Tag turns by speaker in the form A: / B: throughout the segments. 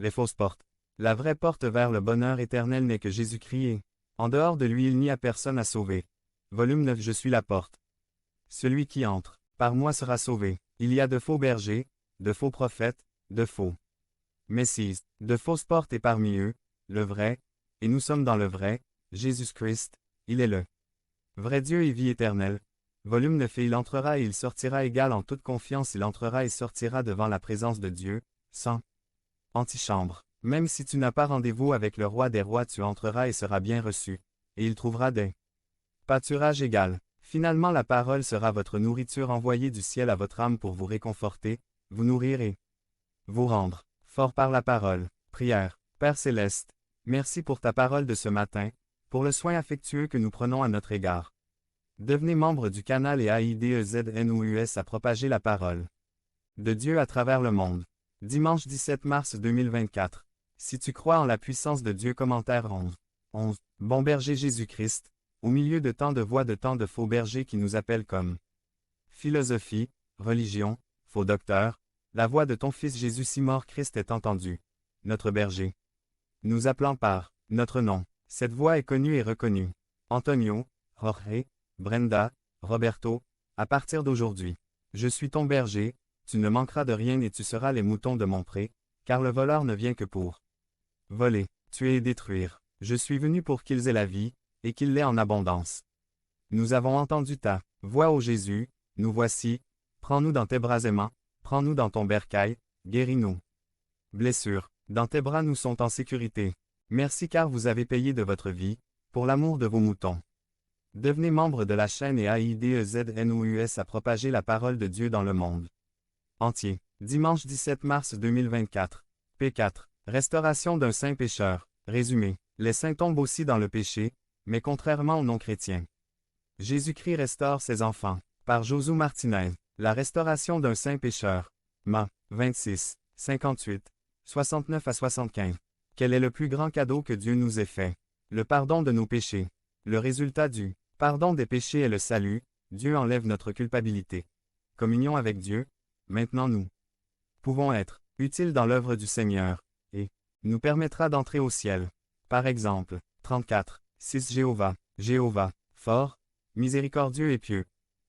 A: les fausses portes. La vraie porte vers le bonheur éternel n'est que Jésus-Christ et, en dehors de lui il n'y a personne à sauver. Volume 9 Je suis la porte. Celui qui entre, par moi sera sauvé. Il y a de faux bergers, de faux prophètes, de faux Messies, de fausses portes et parmi eux, le vrai, et nous sommes dans le vrai, Jésus-Christ, il est le vrai Dieu et vie éternelle. Volume 9 Et il entrera et il sortira égal en toute confiance il entrera et sortira devant la présence de Dieu, sans antichambre. Même si tu n'as pas rendez-vous avec le roi des rois tu entreras et seras bien reçu, et il trouvera des pâturages égal. Finalement la parole sera votre nourriture envoyée du ciel à votre âme pour vous réconforter, vous nourrir et vous rendre fort par la parole. Prière. Père céleste, merci pour ta parole de ce matin, pour le soin affectueux que nous prenons à notre égard. Devenez membre du canal et AIDEZNOUS à propager la parole de Dieu à travers le monde. Dimanche 17 mars 2024. Si tu crois en la puissance de Dieu commentaire 11. Bon berger Jésus-Christ, au milieu de tant de voix de tant de faux bergers qui nous appellent comme philosophie, religion, faux docteur, la voix de ton Fils Jésus si mort Christ est entendue. Notre berger. Nous appelant par notre nom. Cette voix est connue et reconnue. Antonio, Jorge, Brenda, Roberto, à partir d'aujourd'hui. Je suis ton berger, tu ne manqueras de rien et tu seras les moutons de mon pré, car le voleur ne vient que pour voler, tuer et détruire. Je suis venu pour qu'ils aient la vie, et qu'ils l'aient en abondance. Nous avons entendu ta voix, ô Jésus, nous voici, prends-nous dans tes bras aimants, prends-nous dans ton bercail, guéris-nous. Blessures, dans tes bras nous sont en sécurité. Merci car vous avez payé de votre vie, pour l'amour de vos moutons. Devenez membre de la chaîne et AIDEZNOUS à propager la parole de Dieu dans le monde entier. Dimanche 17 mars 2024. P4. Restauration d'un saint pécheur. Résumé. Les saints tombent aussi dans le péché, mais contrairement aux non-chrétiens. Jésus-Christ restaure ses enfants. Par Josué Martinez. La restauration d'un saint pécheur. Ma. 26, 58, 69 à 75. Quel est le plus grand cadeau que Dieu nous ait fait? Le pardon de nos péchés. Le résultat du pardon des péchés est le salut, Dieu enlève notre culpabilité. Communion avec Dieu, maintenant nous pouvons être utiles dans l'œuvre du Seigneur, et nous permettra d'entrer au ciel. Par exemple, 34, 6 Jéhovah, fort, miséricordieux et pieux,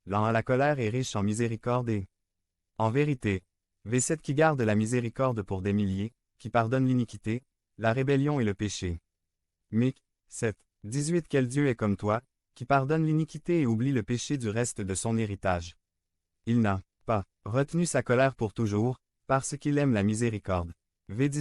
A: lent à la colère et riche en miséricorde et en vérité. V7 qui garde la miséricorde pour des milliers, qui pardonne l'iniquité, la rébellion et le péché. Mic. 7, 18 Quel Dieu est comme toi, qui pardonne l'iniquité et oublie le péché du reste de son héritage. Il n'a pas retenu sa colère pour toujours, parce qu'il aime la miséricorde. V10